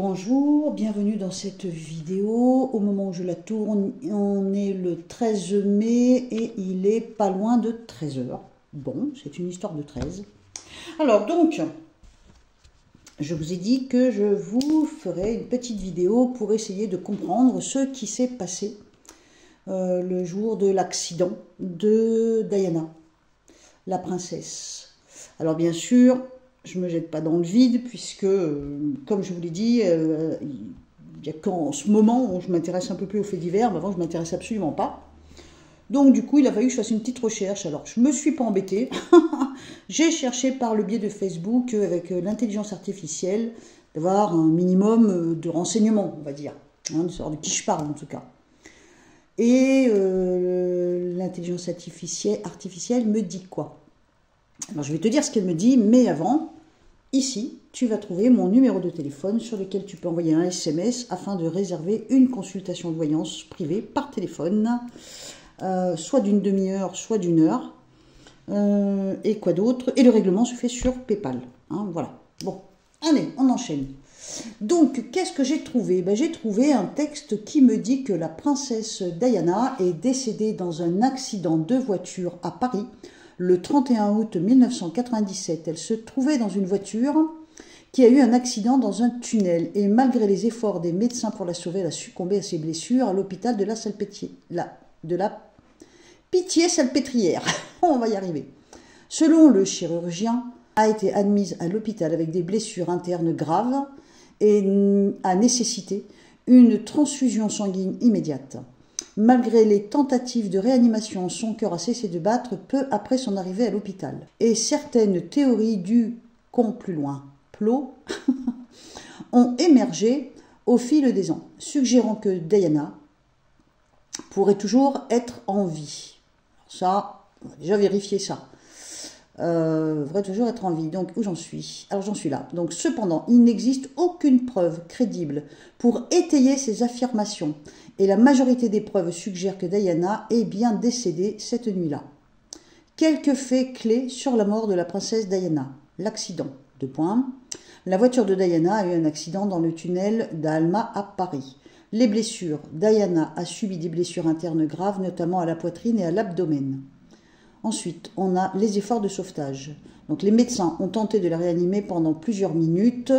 Bonjour, bienvenue dans cette vidéo. Au moment où je la tourne, on est le 13 mai et il est pas loin de 13 h. Bon, c'est une histoire de 13. Alors donc, je vous ai dit que je vous ferai une petite vidéo pour essayer de comprendre ce qui s'est passé le jour de l'accident de Diana, la princesse. Alors bien sûr, je ne me jette pas dans le vide puisque, comme je vous l'ai dit, il n'y a qu'en ce moment où je m'intéresse un peu plus aux faits divers, mais avant je ne m'intéresse absolument pas. Donc du coup, il a fallu que je fasse une petite recherche. Alors je ne me suis pas embêtée, j'ai cherché par le biais de Facebook, avec l'intelligence artificielle, d'avoir un minimum de renseignements, on va dire, hein, de savoir de qui je parle en tout cas. Et l'intelligence artificielle me dit quoi? Alors je vais te dire ce qu'elle me dit, mais avant, ici, tu vas trouver mon numéro de téléphone sur lequel tu peux envoyer un SMS afin de réserver une consultation de voyance privée par téléphone, soit d'une demi-heure, soit d'une heure. Et quoi d'autre? Et le règlement se fait sur PayPal. Hein, voilà. Bon, allez, on enchaîne. Donc, qu'est-ce que j'ai trouvé? J'ai trouvé un texte qui me dit que la princesse Diana est décédée dans un accident de voiture à Paris le 31 août 1997. Elle se trouvait dans une voiture qui a eu un accident dans un tunnel et malgré les efforts des médecins pour la sauver, elle a succombé à ses blessures à l'hôpital de la Pitié-Salpêtrière. On va y arriver. Selon le chirurgien, a été admise à l'hôpital avec des blessures internes graves et a nécessité une transfusion sanguine immédiate. Malgré les tentatives de réanimation, son cœur a cessé de battre peu après son arrivée à l'hôpital. Et certaines théories du plus loin, plot, ont émergé au fil des ans, suggérant que Diana pourrait toujours être en vie. Ça, on va déjà vérifier ça. Devrait toujours être en vie. Donc, où j'en suis? Alors, j'en suis là. Donc, cependant, il n'existe aucune preuve crédible pour étayer ces affirmations. Et la majorité des preuves suggèrent que Diana est bien décédée cette nuit-là. Quelques faits clés sur la mort de la princesse Diana. L'accident. 2 points. La voiture de Diana a eu un accident dans le tunnel d'Alma à Paris. Les blessures. Diana a subi des blessures internes graves, notamment à la poitrine et à l'abdomen. Ensuite, on a les efforts de sauvetage. Donc les médecins ont tenté de la réanimer pendant plusieurs minutes,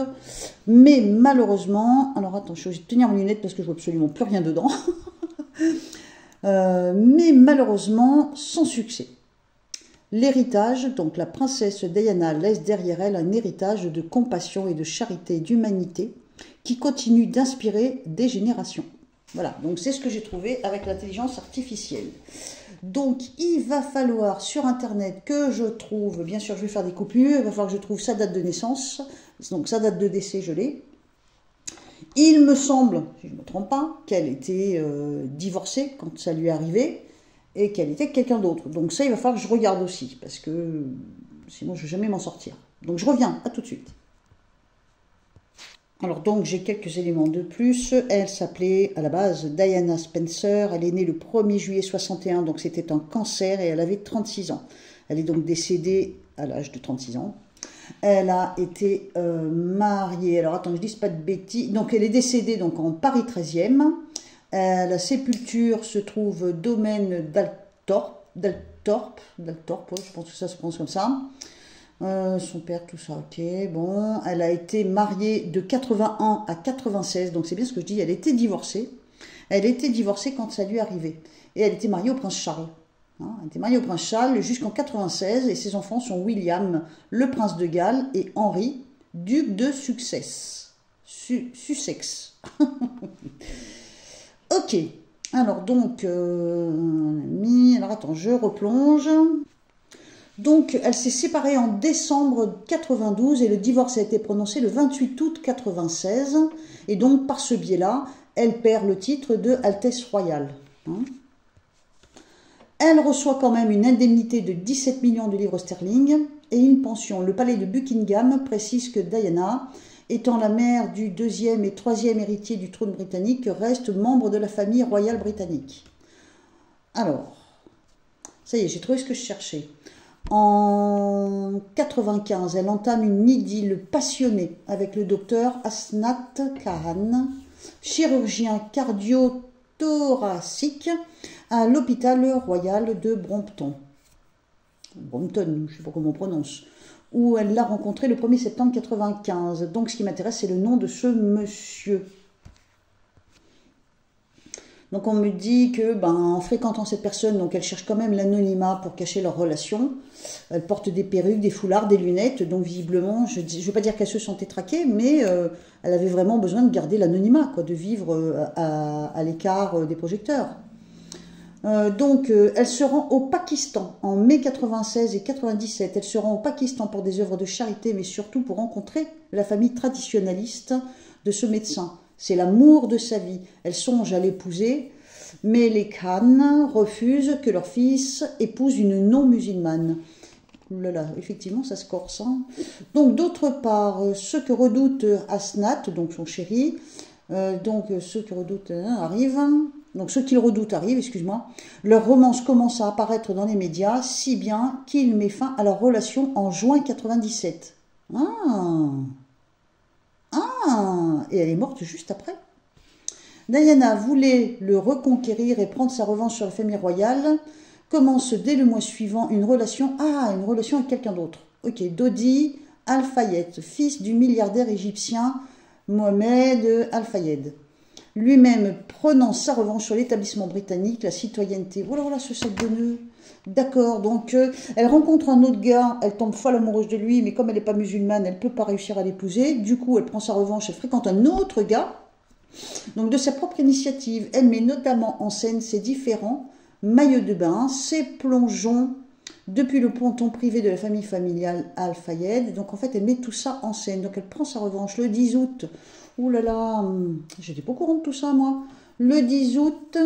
mais malheureusement, alors attends, je vais tenir mes lunettes parce que je vois absolument plus rien dedans, mais malheureusement sans succès. L'héritage, donc la princesse Diana laisse derrière elle un héritage de compassion et de charité et d'humanité qui continue d'inspirer des générations. Voilà, donc c'est ce que j'ai trouvé avec l'intelligence artificielle. Donc, il va falloir sur Internet que je trouve, bien sûr, je vais faire des coupures, il va falloir que je trouve sa date de naissance, donc sa date de décès, je l'ai. Il me semble, si je ne me trompe pas, qu'elle était divorcée quand ça lui est arrivé et qu'elle était quelqu'un d'autre. Donc ça, il va falloir que je regarde aussi, parce que sinon, je ne vais jamais m'en sortir. Donc, je reviens, à tout de suite. Alors donc j'ai quelques éléments de plus. Elle s'appelait à la base Diana Spencer. Elle est née le 1er juillet 61, donc c'était un cancer et elle avait 36 ans. Elle est donc décédée à l'âge de 36 ans. Elle a été mariée, alors attends, je ne dis pas de bêtises. Donc elle est décédée donc en Paris 13e. La sépulture se trouve domaine d'Altorp, je pense que ça se prononce comme ça. Son père, tout ça, ok, bon, elle a été mariée de 81 à 96, donc c'est bien ce que je dis, elle était divorcée. Elle était divorcée quand ça lui arrivait. Et elle était mariée au prince Charles. Hein, elle était mariée au prince Charles jusqu'en 96, et ses enfants sont William, le prince de Galles, et Henri, duc de Sussex. Ok, alors donc, alors attends, je replonge. Donc, elle s'est séparée en décembre 92 et le divorce a été prononcé le 28 août 96. Et donc, par ce biais-là, elle perd le titre de Altesse Royale. Hein. Elle reçoit quand même une indemnité de 17 millions de livres sterling et une pension. Le palais de Buckingham précise que Diana, étant la mère du 2e et 3e héritier du trône britannique, reste membre de la famille royale britannique. Alors, ça y est, j'ai trouvé ce que je cherchais. En 1995, elle entame une idylle passionnée avec le docteur Asnat Khan, chirurgien cardio-thoracique à l'hôpital royal de Brompton. Brompton, je ne sais pas comment on prononce, où elle l'a rencontré le 1er septembre 1995. Donc ce qui m'intéresse, c'est le nom de ce monsieur. Donc on me dit que, en fréquentant cette personne, donc elle cherche quand même l'anonymat pour cacher leur relation. Elle porte des perruques, des foulards, des lunettes, donc visiblement, je ne veux pas dire qu'elle se sentait traquée, mais elle avait vraiment besoin de garder l'anonymat, de vivre à l'écart des projecteurs. Donc elle se rend au Pakistan en mai 96 et 97. Elle se rend au Pakistan pour des œuvres de charité, mais surtout pour rencontrer la famille traditionnaliste de ce médecin. C'est l'amour de sa vie. Elle songe à l'épouser, mais les Khan refusent que leur fils épouse une non-musulmane. Là, effectivement, ça se corse. Hein. Donc, d'autre part, ce que redoute Asnat, donc son chéri, ce que redoute arrive, donc ce qu'il redoute arrive, excuse-moi, leur romance commence à apparaître dans les médias, si bien qu'il met fin à leur relation en juin 97. Et elle est morte juste après. Diana voulait le reconquérir et prendre sa revanche sur la famille royale. Commence dès le mois suivant une relation avec quelqu'un d'autre. Ok, Dodi Al-Fayed, fils du milliardaire égyptien Mohamed Al-Fayed. Lui-même prenant sa revanche sur l'établissement britannique, la citoyenneté. Voilà, ce sac de nœuds. D'accord, donc elle rencontre un autre gars, elle tombe folle amoureuse de lui, mais comme elle n'est pas musulmane, elle ne peut pas réussir à l'épouser. Du coup, elle prend sa revanche, elle fréquente un autre gars. Donc de sa propre initiative, elle met notamment en scène ses différents maillots de bain, ses plongeons depuis le ponton privé de la famille familiale Al-Fayed. Donc en fait, elle met tout ça en scène. Donc elle prend sa revanche le 10 août. Ouh là là, j'étais pas au courant de tout ça, moi. Le 10 août,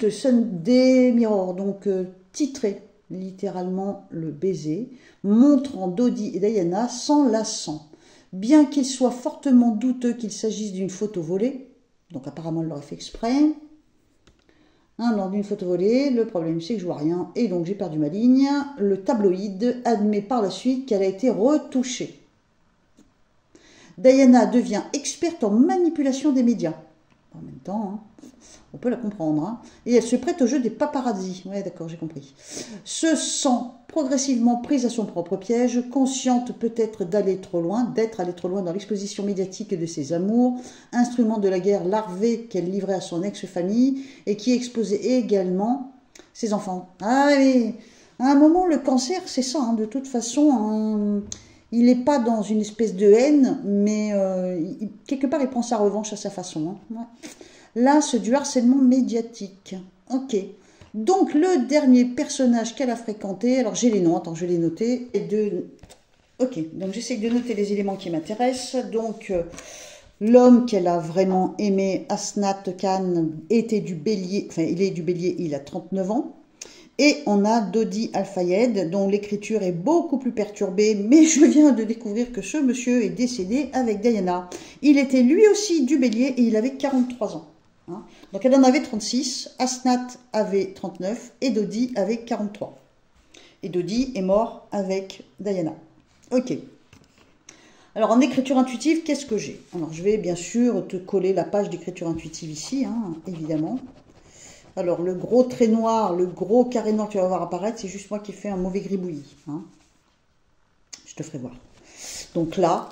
Sunday Mirror, donc titré littéralement le baiser, montrant Dodi et Diana s'enlaçant. Bien qu'il soit fortement douteux qu'il s'agisse d'une photo volée, donc apparemment elle l'aurait fait exprès, lors d'une photo volée, le problème c'est que je vois rien et donc j'ai perdu ma ligne. Le tabloïd admet par la suite qu'elle a été retouchée. Diana devient experte en manipulation des médias. En même temps, on peut la comprendre. Et elle se prête au jeu des paparazzi. Ouais, d'accord, j'ai compris. Se sent progressivement prise à son propre piège, consciente peut-être d'être allée trop loin dans l'exposition médiatique de ses amours, instrument de la guerre larvée qu'elle livrait à son ex-famille et qui exposait également ses enfants. Ah oui, à un moment, le cancer, c'est ça. De toute façon, il n'est pas dans une espèce de haine, mais quelque part, il prend sa revanche à sa façon. Ouais. Là, c'est du harcèlement médiatique. Ok. Donc, le dernier personnage qu'elle a fréquenté, alors j'ai les noms, attends, je vais les noter. Ok, donc j'essaie de noter les éléments qui m'intéressent. Donc, l'homme qu'elle a vraiment aimé, Asnat Khan, était du Bélier, enfin, il est du Bélier, il a 39 ans. Et on a Dodi Al-Fayed, dont l'écriture est beaucoup plus perturbée, mais je viens de découvrir que ce monsieur est décédé avec Diana. Il était lui aussi du Bélier et il avait 43 ans. Donc elle en avait 36, Asnat avait 39 et Dodi avait 43. Et Dodi est mort avec Diana. Ok. Alors en écriture intuitive, qu'est-ce que j'ai? Alors je vais bien sûr te coller la page d'écriture intuitive ici, évidemment. Alors, le gros trait noir, le gros carré noir que tu vas voir apparaître, c'est juste moi qui ai fait un mauvais gribouillis. Je te ferai voir. Donc là,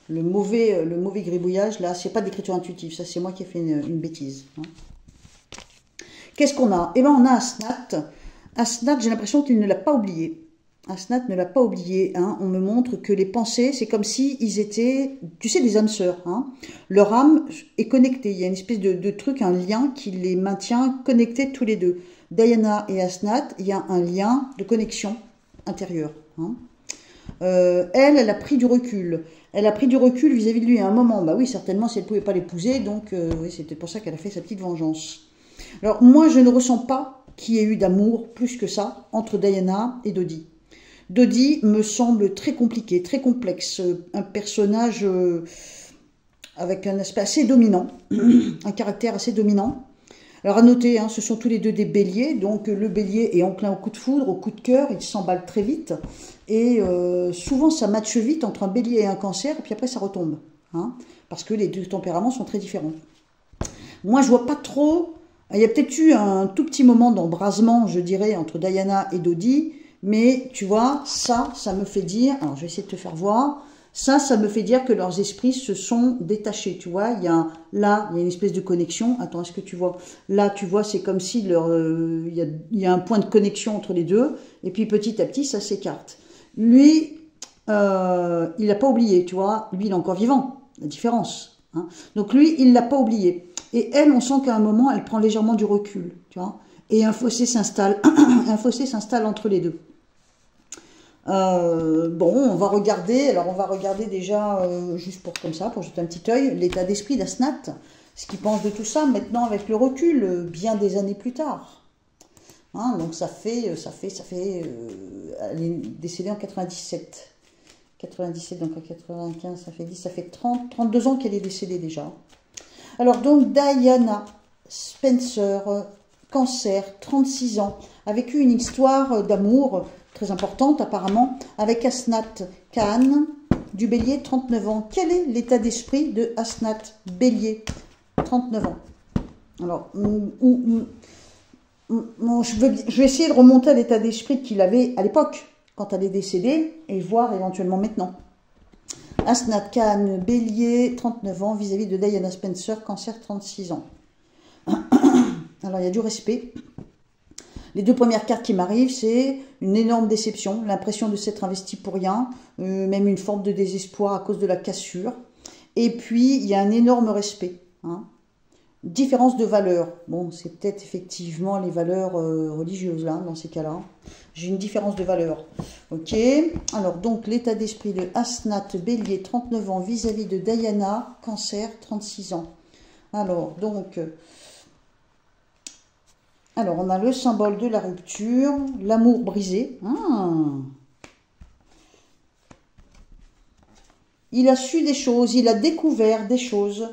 le mauvais gribouillage, là, c'est pas d'écriture intuitive. Ça, c'est moi qui ai fait une bêtise. Qu'est-ce qu'on a? Eh bien, on a Asnat. Asnat, j'ai l'impression qu'il ne l'a pas oublié. Asnat ne l'a pas oublié. On me montre que les pensées, c'est comme si ils étaient, tu sais, des âmes sœurs. Leur âme est connectée. Il y a une espèce de truc, un lien qui les maintient connectés tous les deux. Diana et Asnat, il y a un lien de connexion intérieure. Elle a pris du recul. Elle a pris du recul vis-à-vis de lui à un moment. Bah oui, certainement, si elle ne pouvait pas l'épouser, donc oui, c'était pour ça qu'elle a fait sa petite vengeance. Alors, moi, je ne ressens pas qu'il y ait eu d'amour plus que ça entre Diana et Dodi. Dodi me semble très compliqué, très complexe, un personnage avec un aspect assez dominant, un caractère assez dominant. Alors à noter, hein, ce sont tous les deux des béliers, donc le bélier est enclin au coup de foudre, au coup de cœur, il s'emballe très vite, et souvent ça matche vite entre un bélier et un cancer, et puis après ça retombe, hein, parce que les deux tempéraments sont très différents. Moi je vois pas trop, il y a peut-être eu un tout petit moment d'embrasement, je dirais, entre Diana et Dodi, mais tu vois, ça me fait dire, alors je vais essayer de te faire voir, ça me fait dire que leurs esprits se sont détachés, tu vois. Là, il y a une espèce de connexion. Attends, est-ce que tu vois? Là, tu vois, c'est comme si il y a un point de connexion entre les deux. Et puis, petit à petit, ça s'écarte. Lui, il n'a pas oublié, tu vois. Lui, il est encore vivant, la différence. Hein. Donc, lui, il ne l'a pas oublié. Et elle, on sent qu'à un moment, elle prend légèrement du recul, tu vois. Et un fossé s'installe. Un fossé s'installe entre les deux. Bon, on va regarder, alors on va regarder déjà, juste pour comme ça, pour jeter un petit œil, l'état d'esprit d'Asnat, ce qu'il pense de tout ça, maintenant avec le recul, bien des années plus tard. Hein, donc ça fait, elle est décédée en 97. 97, donc en 95, ça fait 10, ça fait 32 ans qu'elle est décédée déjà. Alors donc, Diana Spencer, cancer, 36 ans, a vécu une histoire d'amour très importante apparemment, avec Asnat Khan, du Bélier, 39 ans. Quel est l'état d'esprit de Asnat Bélier, 39 ans? Alors, je vais essayer de remonter à l'état d'esprit qu'il avait à l'époque, quand elle est décédée, et voir éventuellement maintenant. Asnat Khan, Bélier, 39 ans, vis-à-vis de Diana Spencer, cancer, 36 ans. Alors, il y a du respect. Les deux premières cartes qui m'arrivent, c'est une énorme déception, l'impression de s'être investi pour rien, même une forme de désespoir à cause de la cassure. Et puis, il y a un énorme respect. Hein. Différence de valeurs. Bon, c'est peut-être effectivement les valeurs religieuses, là, dans ces cas-là. J'ai une différence de valeurs. Ok. Alors, donc, l'état d'esprit de Asnat Bélier, 39 ans, vis-à-vis de Diana, cancer, 36 ans. Alors, donc... Alors, on a le symbole de la rupture, l'amour brisé. Il a su des choses, il a découvert des choses.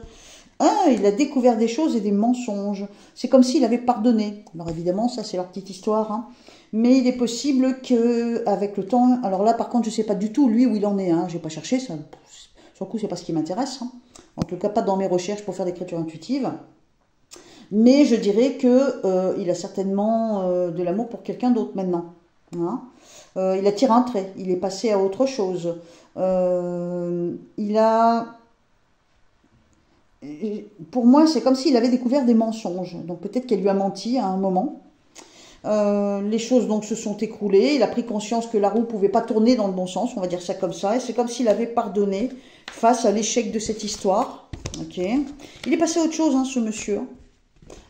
Il a découvert des choses et des mensonges. C'est comme s'il avait pardonné. Alors évidemment, ça c'est leur petite histoire. Hein. Mais il est possible qu'avec le temps... Alors là, par contre, je ne sais pas du tout, lui, où il en est. Hein. Je n'ai pas cherché, ça. Sur le coup, c'est pas ce qui m'intéresse. Hein. En tout cas, pas dans mes recherches pour faire l'écriture intuitive. Mais je dirais qu'il a certainement de l'amour pour quelqu'un d'autre maintenant. Hein. Il a tiré un trait, il est passé à autre chose. Pour moi, c'est comme s'il avait découvert des mensonges. Donc peut-être qu'elle lui a menti à un moment. Les choses donc se sont écroulées. Il a pris conscience que la roue ne pouvait pas tourner dans le bon sens, on va dire ça comme ça. Et c'est comme s'il avait pardonné face à l'échec de cette histoire. Okay. Il est passé à autre chose, hein, ce monsieur.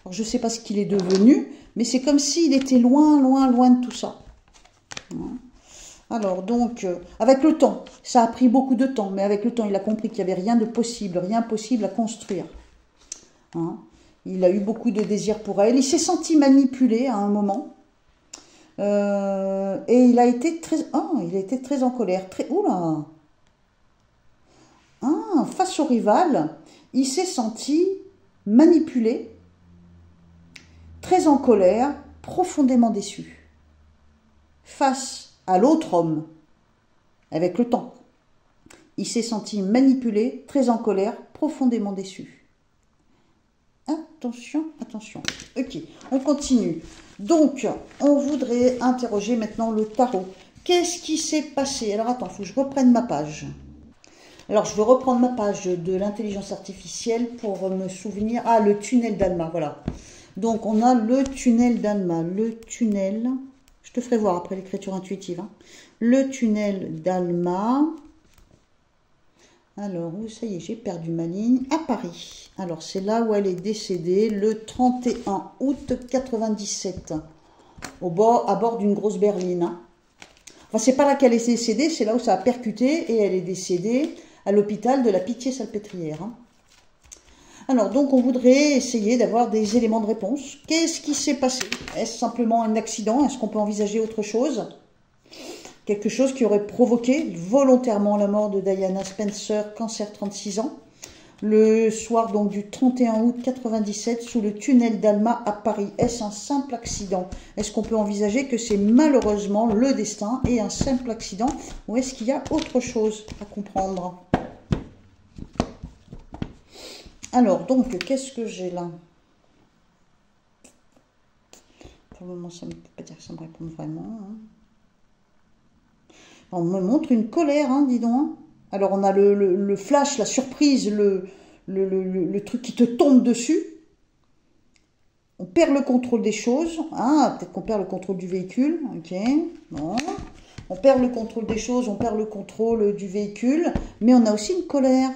Alors, je ne sais pas ce qu'il est devenu, mais c'est comme s'il était loin, loin, loin de tout ça. Alors, donc, avec le temps, ça a pris beaucoup de temps, mais avec le temps, il a compris qu'il n'y avait rien de possible, rien possible à construire. Hein? Il a eu beaucoup de désir pour elle. Il s'est senti manipulé à un moment. Et il a été très en colère. Oula! Face au rival, il s'est senti manipulé, très en colère, profondément déçu. Face à l'autre homme, avec le temps, il s'est senti manipulé, très en colère, profondément déçu. Attention, attention. Ok, on continue. Donc, on voudrait interroger maintenant le tarot. Qu'est-ce qui s'est passé? Alors, attends, il faut que je reprenne ma page. Alors, je vais reprendre ma page de l'intelligence artificielle pour me souvenir. Ah, le tunnel d'Alma, voilà. Donc, on a le tunnel d'Alma. Le tunnel, je te ferai voir après l'écriture intuitive. Hein. Le tunnel d'Alma. Alors, ça y est, j'ai perdu ma ligne. À Paris. Alors, c'est là où elle est décédée, le 31 août 97. À bord d'une grosse berline. Hein. Enfin, c'est pas là qu'elle est décédée, c'est là où ça a percuté et elle est décédée à l'hôpital de la Pitié-Salpêtrière. Hein. Alors, donc, on voudrait essayer d'avoir des éléments de réponse. Qu'est-ce qui s'est passé? Est-ce simplement un accident? Est-ce qu'on peut envisager autre chose? Quelque chose qui aurait provoqué volontairement la mort de Diana Spencer, cancer, 36 ans. le soir donc du 31 août 97 sous le tunnel d'Alma à Paris. Est-ce un simple accident? Est-ce qu'on peut envisager que c'est malheureusement le destin et un simple accident? Ou est-ce qu'il y a autre chose à comprendre? Alors, donc, qu'est-ce que j'ai là? Pour le moment, ça ne peut pas dire que ça me répond vraiment. Hein. On me montre une colère, hein, dis donc. Hein. Alors, on a le flash, la surprise, le truc qui te tombe dessus. On perd le contrôle des choses. Ah, peut-être qu'on perd le contrôle du véhicule. Ok, non. On perd le contrôle des choses, on perd le contrôle du véhicule. Mais on a aussi une colère.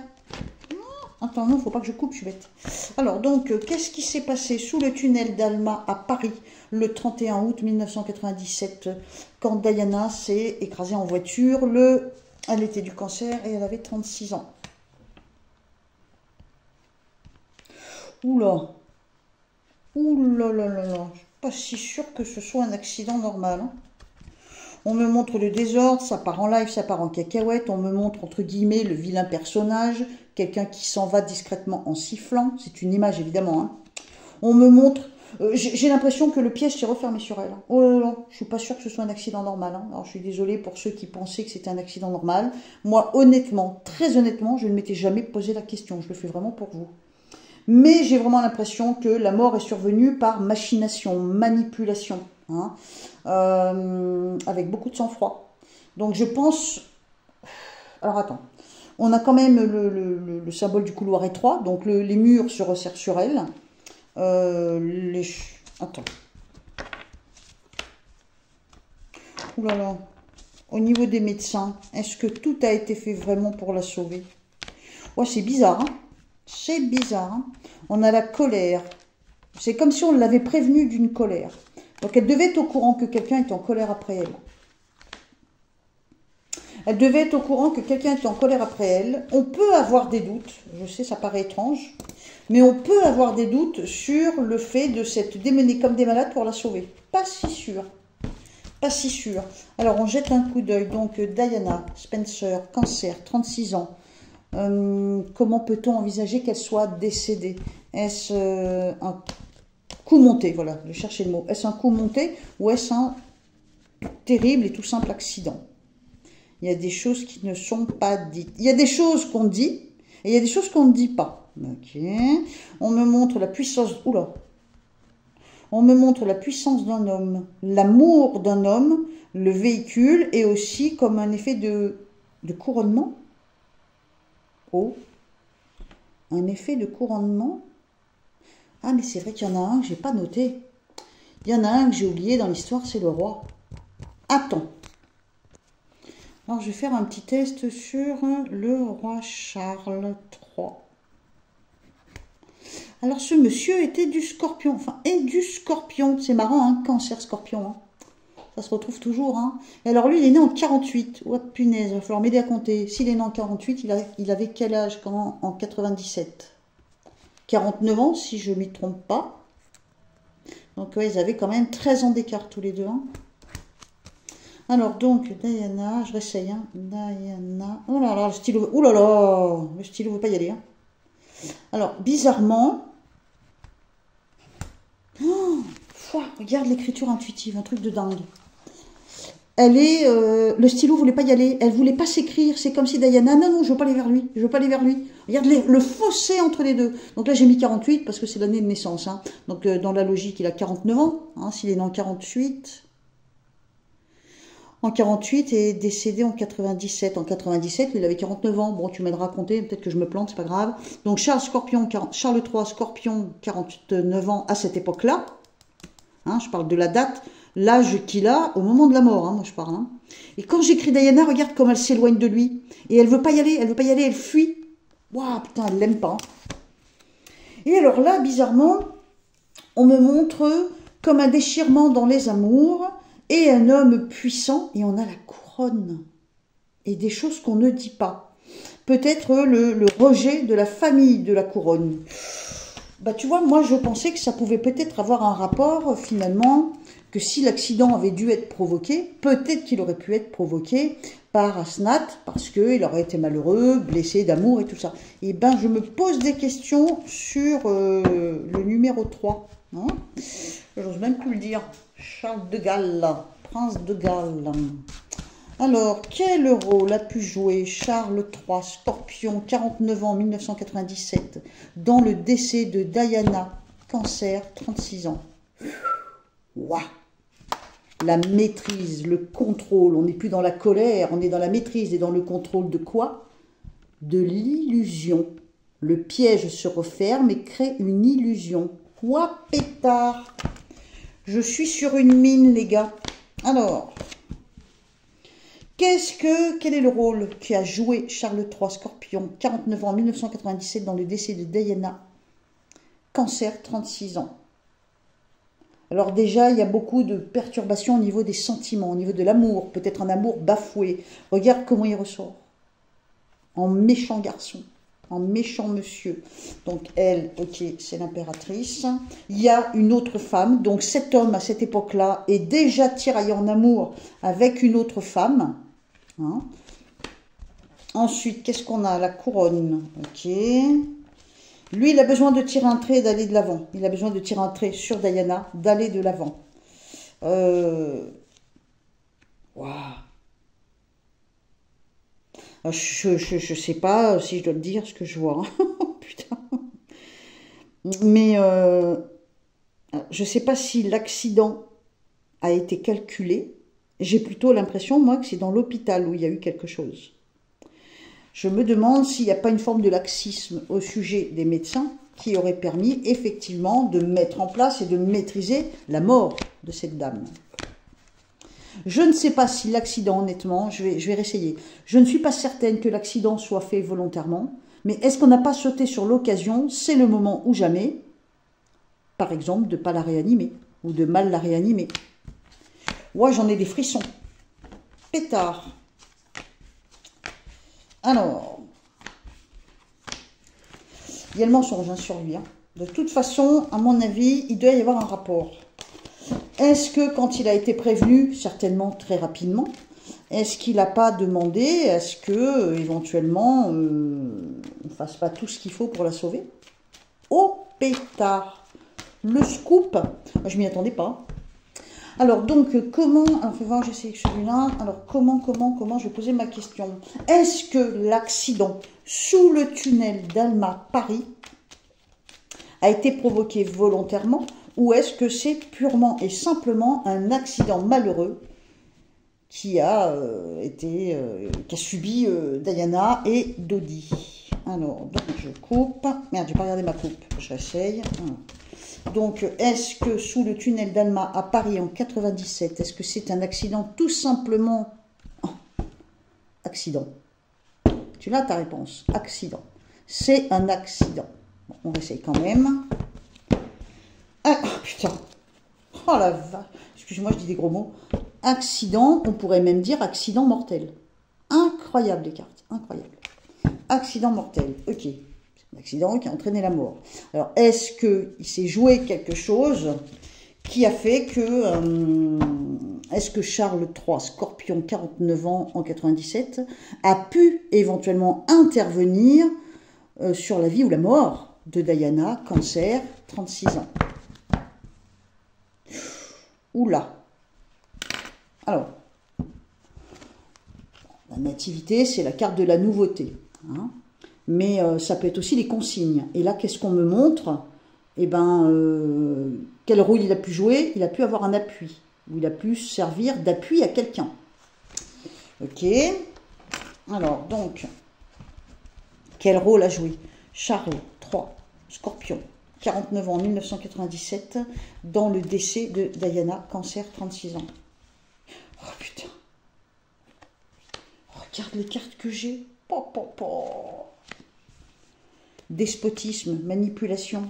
Attends, non, il ne faut pas que je coupe, je suis bête. Alors, donc, qu'est-ce qui s'est passé sous le tunnel d'Alma à Paris le 31 août 1997 quand Diana s'est écrasée en voiture? Elle était du cancer et elle avait 36 ans. Oula. Oula là là là. Je suis pas si sûre que ce soit un accident normal. Hein. On me montre le désordre, ça part en live, ça part en cacahuète. On me montre, entre guillemets, le vilain personnage. Quelqu'un qui s'en va discrètement en sifflant. C'est une image, évidemment. Hein. On me montre... j'ai l'impression que le piège s'est refermé sur elle. Oh là là, je suis pas sûre que ce soit un accident normal. Hein. Alors, je suis désolée pour ceux qui pensaient que c'était un accident normal. Moi, honnêtement, très honnêtement, je ne m'étais jamais posé la question. Je le fais vraiment pour vous. Mais j'ai vraiment l'impression que la mort est survenue par machination, manipulation. Hein, avec beaucoup de sang-froid. Donc je pense... Alors attends. On a quand même le symbole du couloir étroit. Donc les murs se resserrent sur elle. Attends. Ouh là là. Au niveau des médecins, est-ce que tout a été fait vraiment pour la sauver? Ouais, c'est bizarre. Hein, c'est bizarre. Hein. On a la colère. C'est comme si on l'avait prévenue d'une colère. Donc, elle devait être au courant que quelqu'un était en colère après elle. Elle devait être au courant que quelqu'un était en colère après elle. On peut avoir des doutes. Je sais, ça paraît étrange. Mais on peut avoir des doutes sur le fait de s'être démenée comme des malades pour la sauver. Pas si sûr. Pas si sûr. Alors, on jette un coup d'œil. Donc, Diana Spencer, cancer, 36 ans. Comment peut-on envisager qu'elle soit décédée? Est-ce un coup monté, voilà, je cherchais le mot. Est-ce un coup monté ou est-ce un terrible et tout simple accident? Il y a des choses qui ne sont pas dites. Il y a des choses qu'on dit et il y a des choses qu'on ne dit pas. Ok. On me montre la puissance... Oula. On me montre la puissance d'un homme, l'amour d'un homme, le véhicule et aussi comme un effet de couronnement. Oh. Un effet de couronnement. Ah, mais c'est vrai qu'il y en a un que j'ai pas noté. Il y en a un que j'ai oublié dans l'histoire, c'est le roi. Attends. Alors, je vais faire un petit test sur le roi Charles III. Alors, ce monsieur était du scorpion. Enfin, est du scorpion. C'est marrant, hein, cancer scorpion. Hein. Ça se retrouve toujours. Hein. Et alors, lui, il est né en 48. Oh, punaise, il va falloir m'aider à compter. S'il est né en 48, il avait quel âge en 97? 49 ans, si je ne m'y trompe pas. Donc, ouais, ils avaient quand même 13 ans d'écart tous les deux. Hein. Alors, donc, Diana, je réessaye. Hein. Diana. Oh là là, le stylo. Oh là là, le stylo ne veut pas y aller. Hein. Alors, bizarrement. Oh, regarde l'écriture intuitive, un truc de dingue. Elle est, le stylo voulait pas y aller, elle voulait pas s'écrire, c'est comme si Diana, non, je veux pas aller vers lui, je veux pas aller vers lui. Regarde le fossé entre les deux. Donc là, j'ai mis 48 parce que c'est l'année de naissance. Hein. Donc dans la logique, il a 49 ans, hein, s'il est né en 48. En 48 et décédé en 97. En 97, il avait 49 ans. Bon, tu m'aideras à compter, peut-être que je me plante, c'est pas grave. Donc Charles III, Scorpion, 49 ans à cette époque-là. Hein, je parle de la date. L'âge qu'il a au moment de la mort, hein, moi je parle. Hein. Et quand j'écris Diana, regarde comme elle s'éloigne de lui. Et elle veut pas y aller, elle fuit. Waouh, putain, elle l'aime pas. Et alors là, bizarrement, on me montre comme un déchirement dans les amours et un homme puissant, et on a la couronne. Et des choses qu'on ne dit pas. Peut-être le rejet de la famille de la couronne. Bah tu vois, moi je pensais que ça pouvait peut-être avoir un rapport finalement... que si l'accident avait dû être provoqué, peut-être qu'il aurait pu être provoqué par Asnat parce qu'il aurait été malheureux, blessé d'amour et tout ça. Et ben, je me pose des questions sur le numéro 3. Hein, j'ose même plus le dire. Charles de Galles, prince de Galles. Alors, quel rôle a pu jouer Charles III, Scorpion, 49 ans, 1997, dans le décès de Diana, Cancer, 36 ans? Waouh! La maîtrise, le contrôle, on n'est plus dans la colère, on est dans la maîtrise et dans le contrôle de quoi? De l'illusion. Le piège se referme et crée une illusion. Ouah, pétard! Je suis sur une mine, les gars. Alors, quel est le rôle qu'a joué Charles III, Scorpion, 49 ans, 1997, dans le décès de Diana, Cancer, 36 ans? Alors déjà, il y a beaucoup de perturbations au niveau des sentiments, au niveau de l'amour, peut-être un amour bafoué. Regarde comment il ressort. En méchant garçon, en méchant monsieur. Donc elle, ok, c'est l'impératrice. Il y a une autre femme, donc cet homme à cette époque-là est déjà tiraillé en amour avec une autre femme. Hein. Ensuite, qu'est-ce qu'on a? La couronne, ok. Lui, il a besoin de tirer un trait et d'aller de l'avant. Il a besoin de tirer un trait sur Diana, d'aller de l'avant. Waouh. Je sais pas si je dois le dire ce que je vois. Putain. Mais je sais pas si l'accident a été calculé. J'ai plutôt l'impression, moi, que c'est dans l'hôpital où il y a eu quelque chose. Je me demande s'il n'y a pas une forme de laxisme au sujet des médecins qui aurait permis effectivement de mettre en place et de maîtriser la mort de cette dame. Je ne sais pas si l'accident, honnêtement, je vais réessayer. Je ne suis pas certaine que l'accident soit fait volontairement, mais est-ce qu'on n'a pas sauté sur l'occasion? C'est le moment ou jamais, par exemple, de ne pas la réanimer ou de mal la réanimer. Ouais, j'en ai des frissons. Pétard. Alors, il y a le mensonge hein, sur lui. Hein. De toute façon, à mon avis, il doit y avoir un rapport. Est-ce que quand il a été prévenu, certainement très rapidement, est-ce qu'il n'a pas demandé, est-ce que éventuellement, on ne fasse pas tout ce qu'il faut pour la sauver? Oh, pétard! Le scoop! Je m'y attendais pas. Alors, donc, comment... Alors, fais voir, j'essaie celui-là. Alors, comment, je vais poser ma question. Est-ce que l'accident sous le tunnel d'Alma, Paris, a été provoqué volontairement ou est-ce que c'est purement et simplement un accident malheureux qui a subi Diana et Dodi? Alors, donc, je coupe. Merde, j'ai pas regardé ma coupe. Je réessaye. Donc, est-ce que sous le tunnel d'Alma à Paris en 97, est-ce que c'est un accident tout simplement... Oh, accident. Tu l'as ta réponse. Accident. C'est un accident. Bon, on essaye quand même. Ah, oh, putain. Oh la vache. Excuse-moi, je dis des gros mots. Accident, on pourrait même dire accident mortel. Incroyable les cartes. Incroyable. Accident mortel. Ok. Un accident qui a entraîné la mort. Alors, est-ce qu'il s'est joué quelque chose qui a fait que... est-ce que Charles III, Scorpion, 49 ans en 97, a pu éventuellement intervenir sur la vie ou la mort de Diana, Cancer, 36 ans? Oula. Alors, la nativité, c'est la carte de la nouveauté. Hein. Mais ça peut être aussi les consignes. Et là, qu'est-ce qu'on me montre? Eh bien, quel rôle il a pu jouer? Il a pu avoir un appui. Ou il a pu servir d'appui à quelqu'un. Ok. Alors, donc, quel rôle a joué Charles III, Scorpion, 49 ans, 1997, dans le décès de Diana, Cancer, 36 ans. Oh putain. Regarde les cartes que j'ai. Despotisme, manipulation.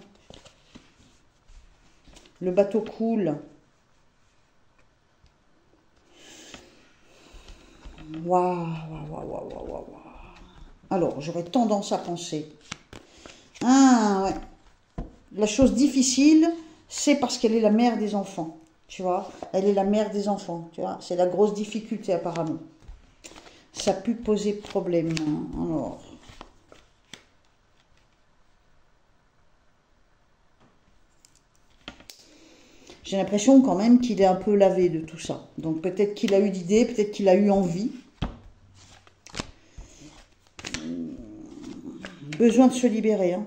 Le bateau coule. Waouh. Alors, j'aurais tendance à penser. Ah, ouais. La chose difficile, c'est parce qu'elle est la mère des enfants. Tu vois, elle est la mère des enfants. Tu vois, c'est la grosse difficulté apparemment. ça a pu poser problème. Alors, j'ai l'impression quand même qu'il est un peu lavé de tout ça. Donc peut-être qu'il a eu d'idées, peut-être qu'il a eu envie. Besoin de se libérer. Hein.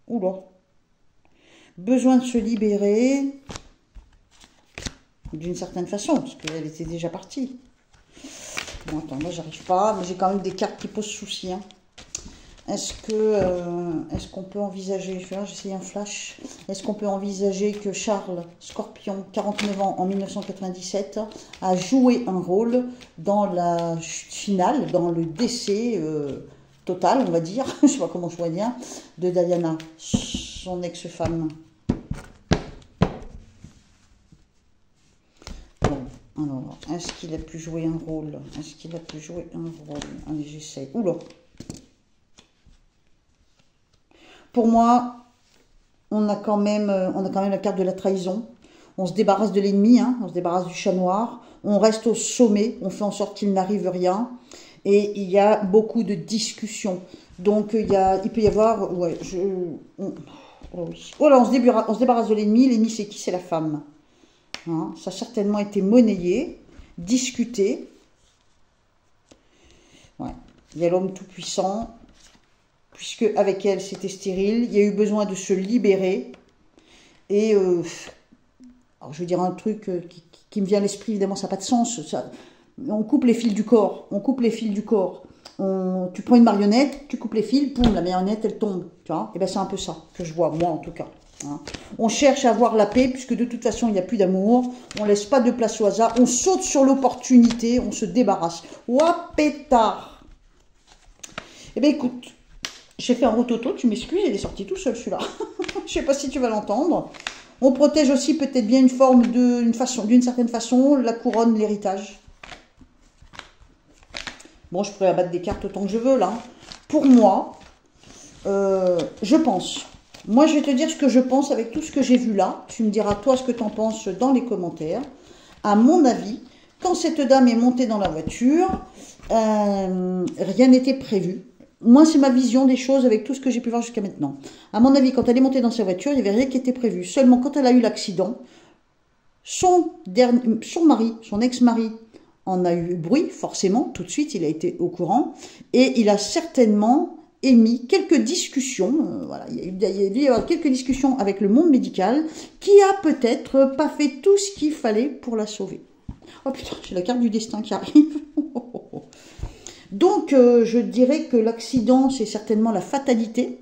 Oula. Besoin de se libérer d'une certaine façon, parce qu'elle était déjà partie. Bon, attends, là, j'arrive pas, mais j'ai quand même des cartes qui posent souci. Hein. Est-ce qu'on peut envisager, j'essaye un flash, est-ce qu'on peut envisager que Charles Scorpion, 49 ans, en 1997, a joué un rôle dans la chute finale, dans le décès total, on va dire, je sais pas comment je vois dire, de Diana, son ex-femme. Bon, alors, est-ce qu'il a pu jouer un rôle? Est-ce qu'il a pu jouer un rôle? Allez, j'essaye. Oula! Pour moi, on a quand même la carte de la trahison. On se débarrasse de l'ennemi, hein, on se débarrasse du chat noir. On reste au sommet, on fait en sorte qu'il n'arrive rien. Et il y a beaucoup de discussions. Donc, il peut y avoir... Ouais, voilà, on se débarrasse de l'ennemi. L'ennemi, c'est qui? C'est la femme. Hein, ça a certainement été monnayé, discuté. Ouais. Il y a l'homme tout-puissant. Puisque avec elle, c'était stérile. Il y a eu besoin de se libérer. Et, alors je vais dire un truc qui me vient à l'esprit, évidemment, ça n'a pas de sens. On coupe les fils du corps. On coupe les fils du corps. Tu prends une marionnette, tu coupes les fils, boum, la marionnette, elle tombe. Tu vois? Et bien, c'est un peu ça que je vois, moi, en tout cas. Hein. On cherche à avoir la paix, puisque de toute façon, il n'y a plus d'amour. On ne laisse pas de place au hasard. On saute sur l'opportunité, on se débarrasse. Ouah, pétard! Eh bien, écoute... J'ai fait un rototo, tu m'excuses, il est sorti tout seul celui-là. Je sais pas si tu vas l'entendre. On protège aussi peut-être bien d'une certaine façon, la couronne, l'héritage. Bon, je pourrais abattre des cartes autant que je veux là. Pour moi, je pense. Moi, je vais te dire ce que je pense avec tout ce que j'ai vu là. Tu me diras toi ce que tu en penses dans les commentaires. À mon avis, quand cette dame est montée dans la voiture, rien n'était prévu. Moi, c'est ma vision des choses avec tout ce que j'ai pu voir jusqu'à maintenant. À mon avis, quand elle est montée dans sa voiture, il n'y avait rien qui était prévu. Seulement, quand elle a eu l'accident, son mari, son ex-mari, en a eu bruit, forcément. Tout de suite, il a été au courant. Et il a certainement émis quelques discussions. Voilà, il y a dû y avoir quelques discussions avec le monde médical qui a peut-être pas fait tout ce qu'il fallait pour la sauver. Oh putain, j'ai la carte du destin qui arrive. Donc, je dirais que l'accident, c'est certainement la fatalité.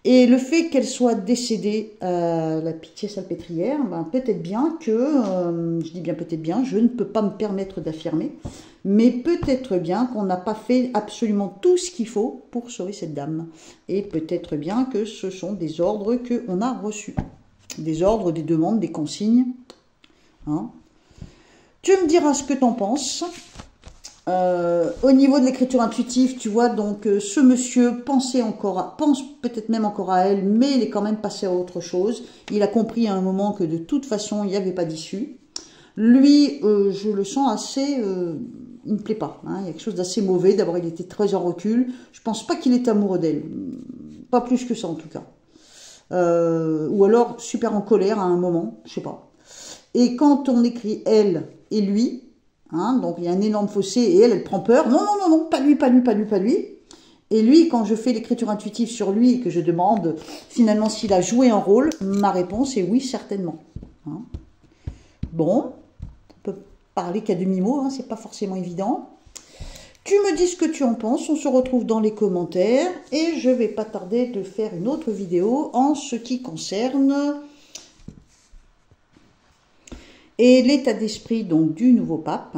Et le fait qu'elle soit décédée, la pitié salpêtrière, ben, peut-être bien que, je dis bien peut-être bien, je ne peux pas me permettre d'affirmer, mais peut-être bien qu'on n'a pas fait absolument tout ce qu'il faut pour sauver cette dame. Et peut-être bien que ce sont des ordres qu'on a reçus. Des ordres, des demandes, des consignes. Hein. Tu me diras ce que tu en penses. Au niveau de l'écriture intuitive, tu vois, donc ce monsieur pense peut-être même encore à elle, mais il est quand même passé à autre chose. Il a compris à un moment que de toute façon, il n'y avait pas d'issue. Lui, je le sens assez... il ne me plaît pas. Hein, il y a quelque chose d'assez mauvais. D'abord, il était très en recul. Je pense pas qu'il est amoureux d'elle. Pas plus que ça, en tout cas. Ou alors, super en colère à un moment. Je sais pas. Et quand on écrit elle et lui... Hein, donc il y a un énorme fossé et elle prend peur. Non, non, non, non, pas lui, pas lui, pas lui, pas lui. Et lui, quand je fais l'écriture intuitive sur lui et que je demande finalement s'il a joué un rôle, ma réponse est oui, certainement. Hein. Bon, on peut parler qu'à demi-mot, hein, c'est pas forcément évident. Tu me dis ce que tu en penses, on se retrouve dans les commentaires et je vais pas tarder de faire une autre vidéo en ce qui concerne... Et l'état d'esprit donc du nouveau pape.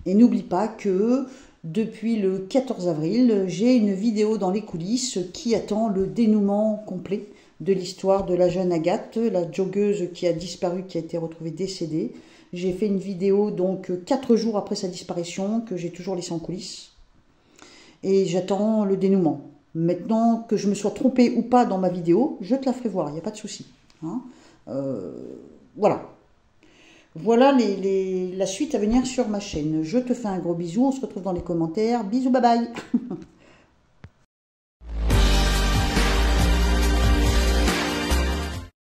Et n'oublie pas que depuis le 14 avril, j'ai une vidéo dans les coulisses qui attend le dénouement complet de l'histoire de la jeune Agathe, la joggeuse qui a disparu, qui a été retrouvée décédée. J'ai fait une vidéo donc 4 jours après sa disparition que j'ai toujours laissée en coulisses. Et j'attends le dénouement. Maintenant que je me sois trompée ou pas dans ma vidéo, je te la ferai voir, il n'y a pas de souci. Hein. Voilà. Voilà la suite à venir sur ma chaîne. Je te fais un gros bisou, on se retrouve dans les commentaires. Bisous, bye bye.